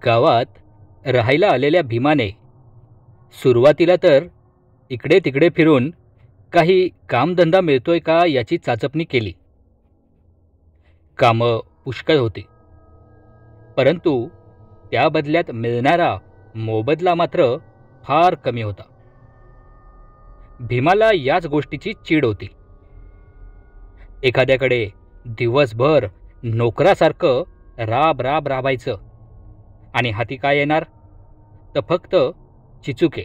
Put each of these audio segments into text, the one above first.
गावात राहायला आलेल्या भीमाने सुरुवातीला तर इकडे तिकडे फिरून काही कामधंदा मिळतोय का याची चाचपणी केली. कामं पुष्कळ होती, परंतु त्या बदल्यात मिळणारा मोबदला मात्र फार कमी होता. भीमाला याच गोष्टीची चीड होती. एखाद्याकडे दिवसभर नोकरासारखं राब राब राबायचं आणि हाती काय येणार तर फक्त चिचुके.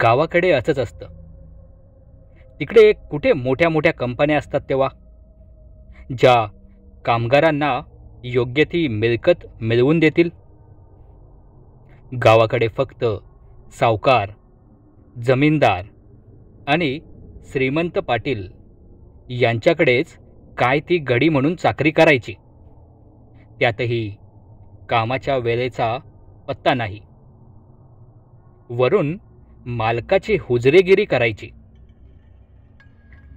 गावाकडे असंच असतं. तिकडे कुठे मोठ्या मोठ्या कंपन्या असतात तेव्हा, ज्या कामगारांना योग्य ती मिळकत मिळवून देतील. गावाकडे फक्त सावकार, जमीनदार आणि श्रीमंत पाटील यांच्याकडेच काय ती गडी म्हणून चाकरी करायची. त्यातही कामाच्या वेळेचा पत्ता नाही. वरून मालकाची हुजरेगिरी करायची.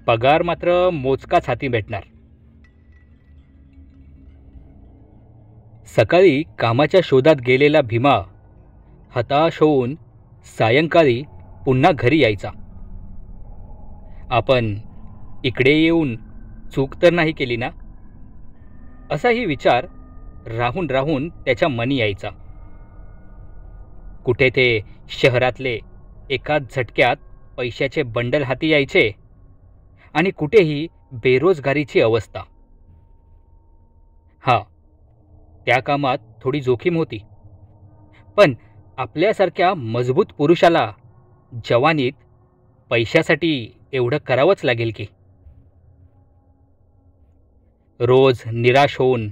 पगार मात्र मोजकाच हाती भेटणार. सकाळी कामाच्या शोधात गेलेला भीमा हताश होऊन सायंकाळी पुन्हा घरी यायचा. आपण इकडे येऊन चूक तर नाही केली ना, असाही विचार राहून राहून त्याच्या मनी यायचा. कुठे ते शहरातले एकाच झटक्यात पैशाचे बंडल हाती यायचे आणि कुठेही बेरोजगारीची अवस्था. हा, त्या कामात थोडी जोखीम होती, पण आपल्यासारख्या मजबूत पुरुषाला जवानीत पैशासाठी एवढं करावंच लागेल की. रोज निराश होऊन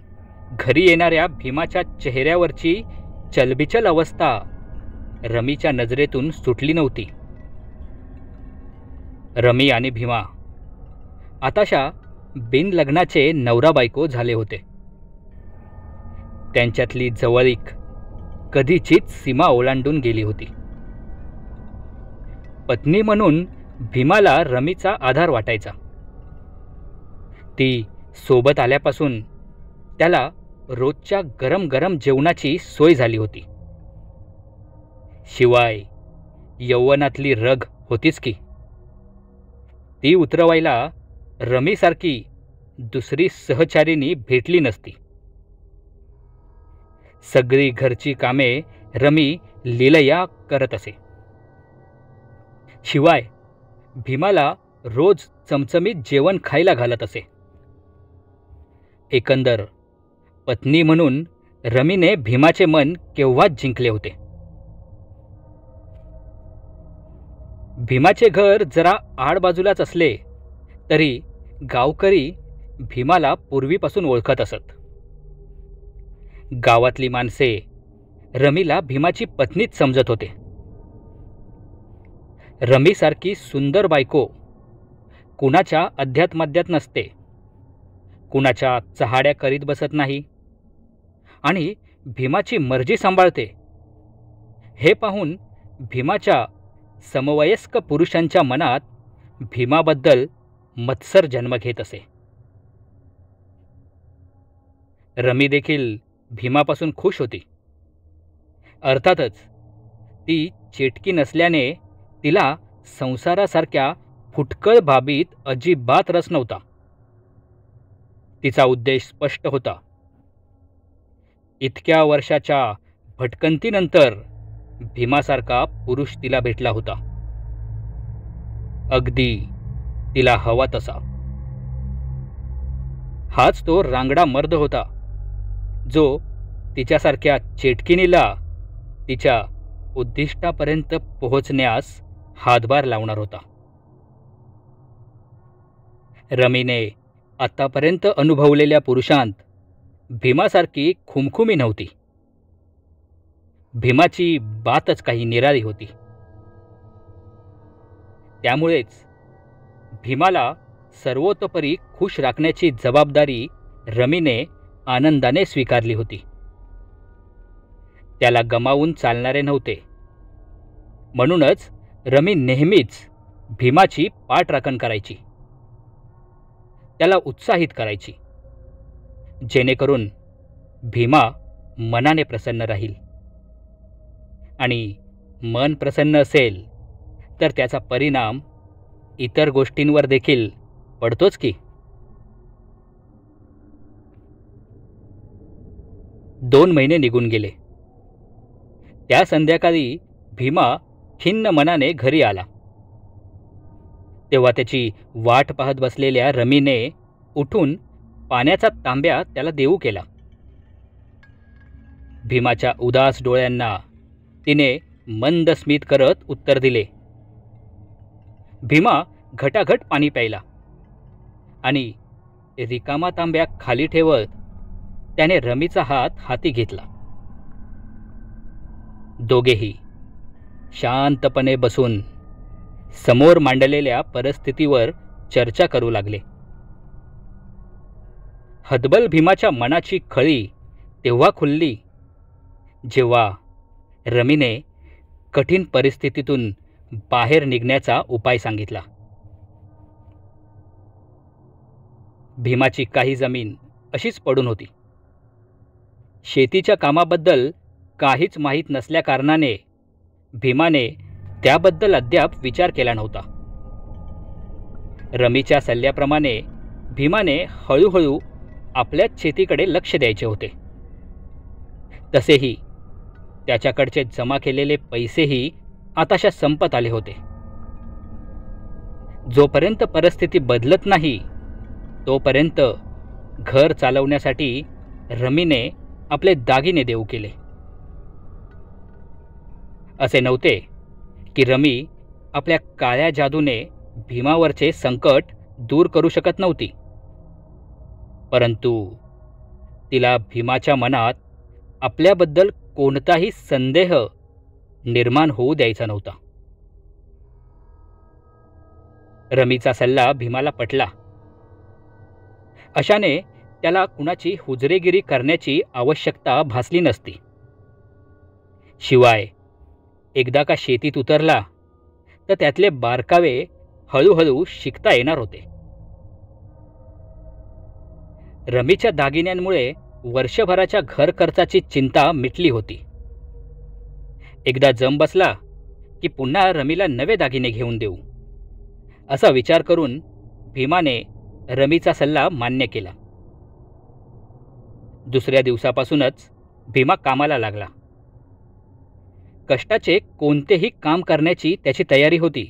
घरी येणाऱ्या भीमाच्या चेहऱ्यावरची चलबिचल अवस्था रमीच्या नजरेतून सुटली नव्हती. रमी आणि भीमा आताशा बिनलग्नाचे नवरा बायको झाले होते. त्यांच्यातली जवळीक कधीचीच सीमा ओलांडून गेली होती. पत्नी म्हणून भीमाला रमीचा आधार वाटायचा. ती सोबत आल्यापासून त्याला रोजच्या गरम गरम जेवणाची सोय झाली होती. शिवाय यौवनातली रग होतीच की. ती उतरवायला रमीसारखी दुसरी सहचारिणी भेटली नसती. सगळी घरची कामे रमी लीलया करत असे. शिवाय भीमाला रोज चमचमीत जेवण खायला घालत असे. एकंदर पत्नी म्हणून रमीने भीमाचे मन केव्हाच जिंकले होते. भीमाचे घर जरा आडबाजूलाच असले तरी गावकरी भीमाला पूर्वीपासून ओळखत असत. गावातली माणसे रमीला भीमाची पत्नीच समजत होते. रमीसारखी सुंदर बायको कुणाच्या अध्यात्माध्यात नसते, कुणाच्या चहाड्या करीत बसत नाही आणि भीमाची मर्जी सांभाळते. हे पाहून भीमाच्या समवयस्क पुरुषांच्या मनात भीमाबद्दल मत्सर जन्म घेत असे. रमी देखील भीमापासून खुश होती. अर्थातच ती चेटकी नसल्याने तिला संसारासारख्या फुटकळ बाबीत अजिबात रस नव्हता. तिचा उद्देश स्पष्ट होता. इतक्या वर्षाच्या भटकंतीनंतर भीमासारखा पुरुष तिला भेटला होता. अगदी तिला हवा तसा. हाच तो रांगडा मर्द होता जो तिच्यासारख्या चेटकिनीला तिच्या उद्दिष्टापर्यंत पोहोचण्यास हातभार लावणार होता. रमीने आतापर्यंत अनुभवलेल्या पुरुषांत भीमासारखी खुमखुमी नव्हती. भीमाची बातच काही निराळी होती. त्यामुळेच भीमाला सर्वतोपरी खुश राखण्याची जबाबदारी रमीने आनंदाने स्वीकारली होती. त्याला गमावून चालणारे नव्हते. म्हणूनच रमी नेहमीच भीमाची पाठराखण करायची, त्याला उत्साहित करायची, जेणेकरून भीमा मनाने प्रसन्न राहील. आणि मन प्रसन्न असेल तर त्याचा परिणाम इतर गोष्टींवर देखील पडतोच की. 2 महिने निघून गेले. त्या संध्याकाळी भीमा खिन्न मनाने घरी आला. तेव्हा त्याची वाट पाहत बसलेल्या रमीने उठून पाण्याचा तांब्या त्याला देऊ केला. भीमाच्या उदास डोळ्यांना तिने मंद स्मित करत उत्तर दिले. भीमा घटाघट पाणी प्यायला आणि रिकामा तांब्या खाली ठेवत त्याने रमीचा हात हाती घेतला. दोघेही शांतपणे बसून समोर मांडलेल्या परिस्थितीवर चर्चा करू लागले. हतबल भीमाच्या मनाची खळी तेव्हा खुलली जेव्हा रमीने कठीण परिस्थितीतून बाहेर निघण्याचा उपाय सांगितला. भीमाची काही जमीन अशीच पडून होती. शेतीच्या कामाबद्दल काहीच माहीत नसल्याकारणाने भीमाने त्याबद्दल अद्याप विचार केला नव्हता. रमीच्या सल्ल्याप्रमाणे भीमाने हळूहळू आपल्याच शेतीकडे लक्ष द्यायचे होते. तसेही त्याच्याकडचे जमा केलेले पैसेही आताशा संपत आले होते. जोपर्यंत परिस्थिती बदलत नाही तोपर्यंत घर चालवण्यासाठी रमीने आपले दागिने देऊ केले. असे नव्हते की रमी आपल्या काळ्या जादूने भीमावरचे संकट दूर करू शकत नव्हती, परंतु तिला भीमाच्या मनात आपल्याबद्दल कोणताही संदेह निर्माण होऊ द्यायचा नव्हता. रमीचा सल्ला भीमाला पटला. अशाने त्याला कुणाची हुजरेगिरी करण्याची आवश्यकता भासली नसती. शिवाय एकदा का शेतीत उतरला तर त्यातले बारकावे हळूहळू शिकता येणार होते. रमीच्या दागिन्यांमुळे वर्षभराच्या घर खर्चाची चिंता मिटली होती. एकदा जम बसला की पुन्हा रमीला नवे दागिने घेऊन देऊ असा विचार करून भीमाने रमीचा सल्ला मान्य केला. दुसऱ्या दिवसापासूनच भीमा कामाला लागला. कष्टाचे कोणतेही काम करण्याची त्याची तयारी होती.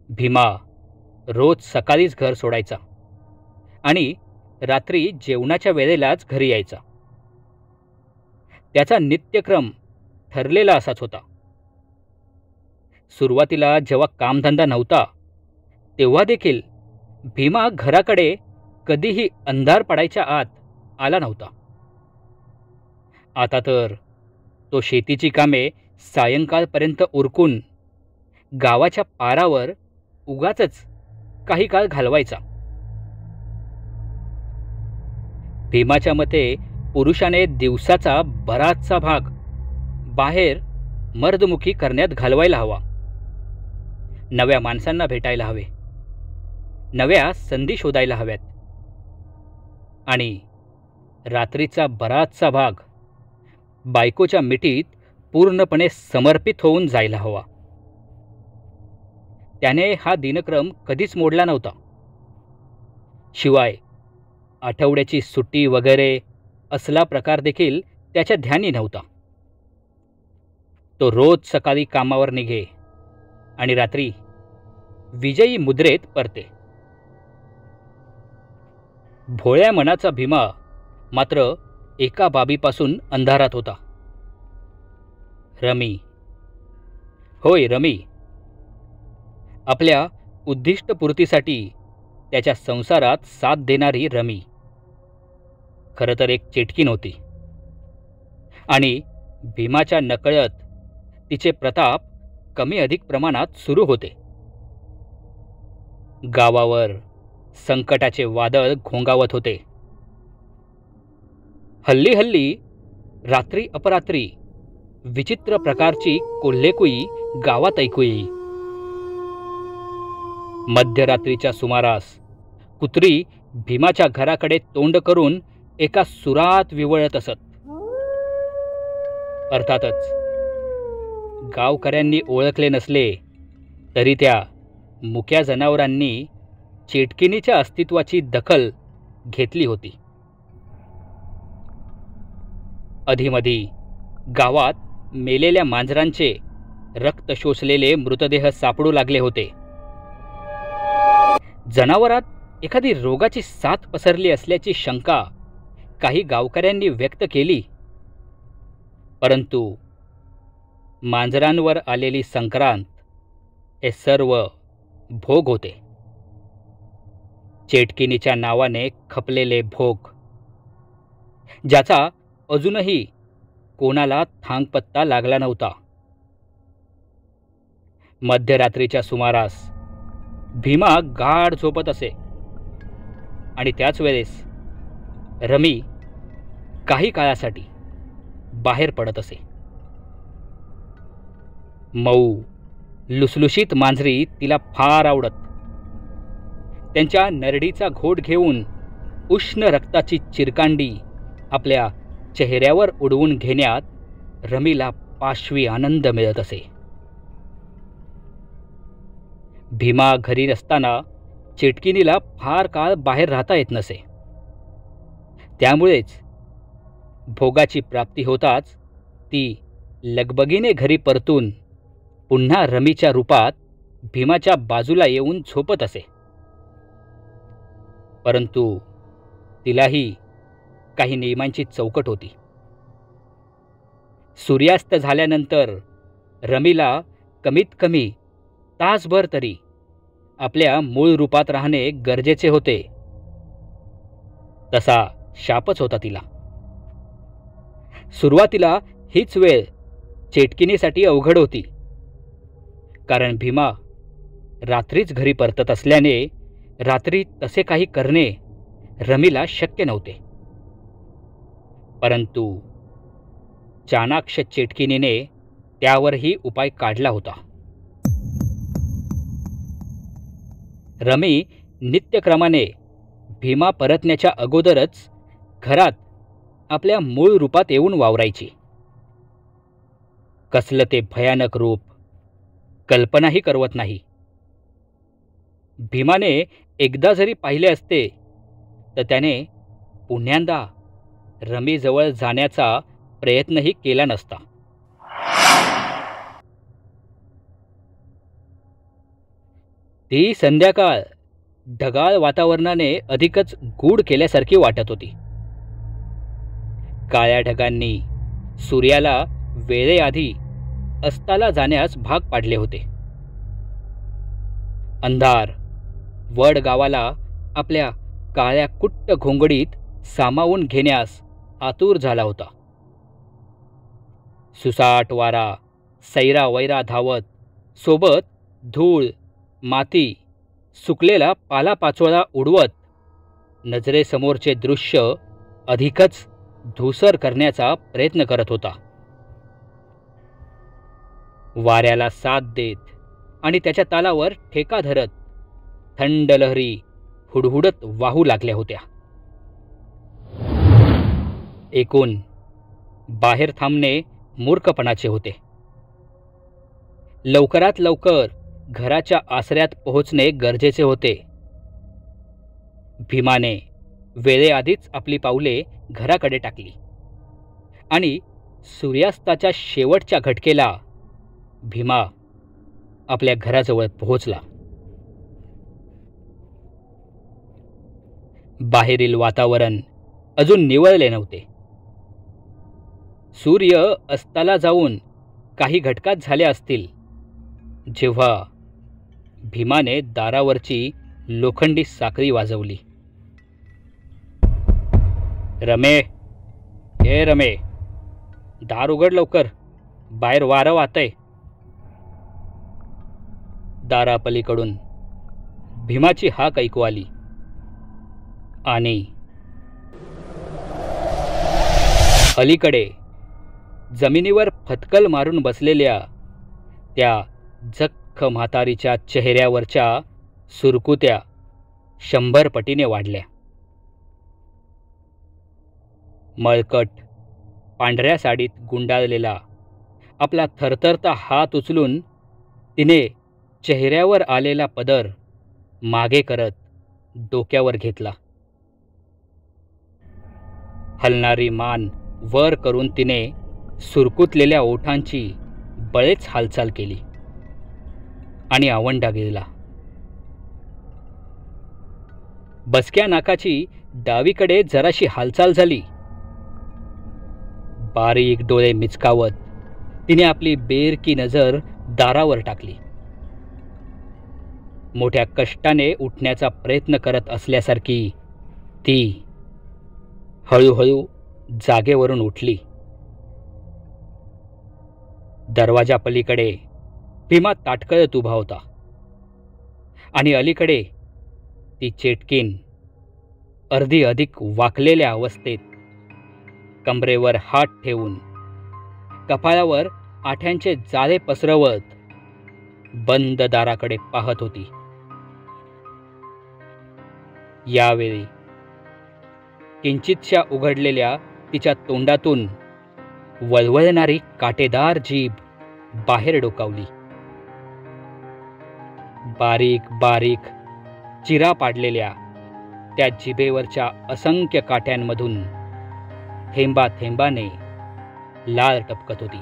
भीमा रोज सकाळीच घर सोडायचा आणि रात्री जेवणाच्या वेळेलाच घरी यायचा. त्याचा नित्यक्रम ठरलेला असाच होता. सुरुवातीला जेव्हा कामधंदा नव्हता तेव्हा देखील भीमा घराकडे कधीही अंधार पडायच्या आत आला नव्हता. आता तर तो शेतीची कामे सायंकाळपर्यंत उरकून गावाच्या पारावर उगाचच काही काळ घालवायचा. भीमाच्या मते पुरुषाने दिवसाचा बराचसा भाग बाहेर मर्दमुखी करण्यात घालवायला हवा. नव्या माणसांना भेटायला हवे, नव्या संधी शोधायला हव्यात आणि रात्रीचा बराचसा भाग बायकोच्या मिठीत पूर्णपणे समर्पित होऊन जायला हवा. त्याने हा दिनक्रम कधीच मोडला नव्हता. शिवाय आठवड्याची सुट्टी वगैरे असला प्रकार देखील त्याच्या ध्यानी नव्हता. तो रोज सकाळी कामावर निघे आणि रात्री विजयी मुद्रेत परते. भोळ्या मनाचा भीमा मात्र एका बाबीपासून अंधारात होता. रमी. होय, रमी. आपल्या उद्दिष्टपूर्तीसाठी त्याच्या संसारात साथ देणारी रमी खरं तर एक चेटकीण होती आणि भीमाच्या नकळत तिचे प्रताप कमी अधिक प्रमाणात सुरू होते. गावावर संकटाचे वादळ घोंगावत होते. हल्ली हल्ली रात्री अपरात्री विचित्र प्रकारची कोल्हेकुई गावात ऐकू येई. मध्यरात्रीच्या सुमारास कुत्री भीमाच्या घराकडे तोंड करून एका सुरात विवळत असत. अर्थातच गावकऱ्यांनी ओळखले नसले तरी त्या मुक्या जनावरांनी चेटकिनीच्या अस्तित्वाची दखल घेतली होती. अधीमधी गावात मेलेल्या मांजरांचे रक्त शोषलेले मृतदेह सापडू लागले होते. जनावरात एखादी रोगाची साथ पसरली असल्याची शंका काही गावकऱ्यांनी व्यक्त केली, परंतु मांजरांवर आलेली संक्रांत हे सर्व भोग होते. चेटकिनीच्या नावाने खपलेले भोग, ज्याचा अजूनही कोणाला थांगपत्ता लागला नव्हता. मध्यरात्रीच्या सुमारास भीमा गाढ झोपत असे आणि त्याच वेळेस रमी काही काळासाठी बाहेर पडत असे. मऊ लुसलुशीत मांजरी तिला फार आवडत. त्यांच्या नरडीचा घोट घेऊन उष्ण रक्ताची चिरकांडी आपल्या चेहऱ्यावर उडवून घेण्यात रमीला पाशवी आनंद मिळत असे. भीमा घरी नसताना चेटकिनीला फार काळ बाहेर राहता येत नसे. त्यामुळेच भोगाची प्राप्ती होताच ती लगबगीने घरी परतून पुन्हा रमीच्या रूपात भीमाच्या बाजूला येऊन झोपत असे. परंतु तिलाही काही नियमांची चौकट होती. सूर्यास्त झाल्यानंतर रमीला कमीत कमी तासभर तरी आपल्या मूळ रूपात राहणे गरजेचे होते. तसा शापच होता तिला. सुरुवातीला हीच वेळ चेटकिनीसाठी अवघड होती, कारण भीमा रात्रीच घरी परतत असल्याने रात्री तसे काही करणे रमीला शक्य नव्हते. परंतु चाणाक्ष चेटकिनीने त्यावरही उपाय काढला होता. रमी नित्यक्रमाने भीमा परतण्याच्या अगोदरच घरात आपल्या मूळ रूपात येऊन वावरायची. कसलं ते भयानक रूप कल्पनाही करवत नाही. भीमाने एकदा जरी पाहिले असते तर त्याने पुन्यांदा रमीजवळ जाण्याचा प्रयत्नही केला नसता. ती संध्याकाळ ढगाळ वातावरणाने अधिकच गूढ केल्यासारखी वाटत होती. काळ्या ढगांनी सूर्याला वेळेआधी अस्ताला जाण्यास भाग पाडले होते. अंधार वड गावाला आपल्या काळ्या कुट्ट घोंगडीत सामावून घेण्यास आतुर झाला होता. सुसाट वारा सैरा वैरा धावत, सोबत धूळ माती सुकलेला पालापाचोळा उडवत नजरेसमोरचे दृश्य अधिकच धूसर करण्याचा प्रयत्न करत होता. वाऱ्याला साथ देत आणि त्याच्या तालावर ठेका धरत थंड लहरी हुडहुडत वाहू लागल्या होत्या. एकूण बाहेर थांबणे मूर्खपणाचे होते. लवकरात लवकर घराच्या आसऱ्यात पोहोचणे गरजेचे होते. भीमाने वेळेआधीच आपली पावले घराकडे टाकली आणि सूर्यास्ताच्या शेवटच्या घटकेला भीमा आपल्या घराजवळ पोहोचला. बाहेरील वातावरण अजून निवळले नव्हते. सूर्य अस्ताला जाऊन काही घटकाच झाल्या असतील जेव्हा भीमाने दारावरची लोखंडी साखळी वाजवली. रमे, हे रमे, दार उघड लवकर, बाहेर वारं वाहतंय. दारापलीकडून भीमाची हाक ऐकू आली आणि अलीकडे जमिनीवर फतकल मारून बसलेल्या त्या जख्ख म्हातारीच्या चेहऱ्यावरच्या सुरकुत्या 100 पटीने वाढल्या. मळकट पांढऱ्या साडीत गुंडाळलेला आपला थरथरता हात उचलून तिने चेहऱ्यावर आलेला पदर मागे करत डोक्यावर घेतला. हलणारी मान वर करून तिने सुरकुतलेल्या ओठांची बळेच हालचाल केली आणि आवंडा गेला. बसक्या नाकाची डावीकडे जराशी हालचाल झाली. बारीक डोळे मिचकावत तिने आपली बेरकी नजर दारावर टाकली. मोठ्या कष्टाने उठण्याचा प्रयत्न करत असल्यासारखी ती हळूहळू जागेवरून उठली. दरवाजा पलीकडे भीमा ताटकळत उभा होता आणि अलीकडे ती चेटकीन अर्धी अधिक वाकलेल्या अवस्थेत कमरेवर हात ठेवून कपाळावर आठ्यांचे जाळे पसरवत बंद दाराकडे पाहत होती. यावेळी किंचितशा उघडलेल्या तिच्या तोंडातून वळवळणारी काटेदार जीभ बाहेर डोकावली. बारीक बारीक चिरा पाडलेल्या त्या जिभेवरच्या असंख्य काट्यांमधून थेंबा थेंबाने लाळ टपकत होती.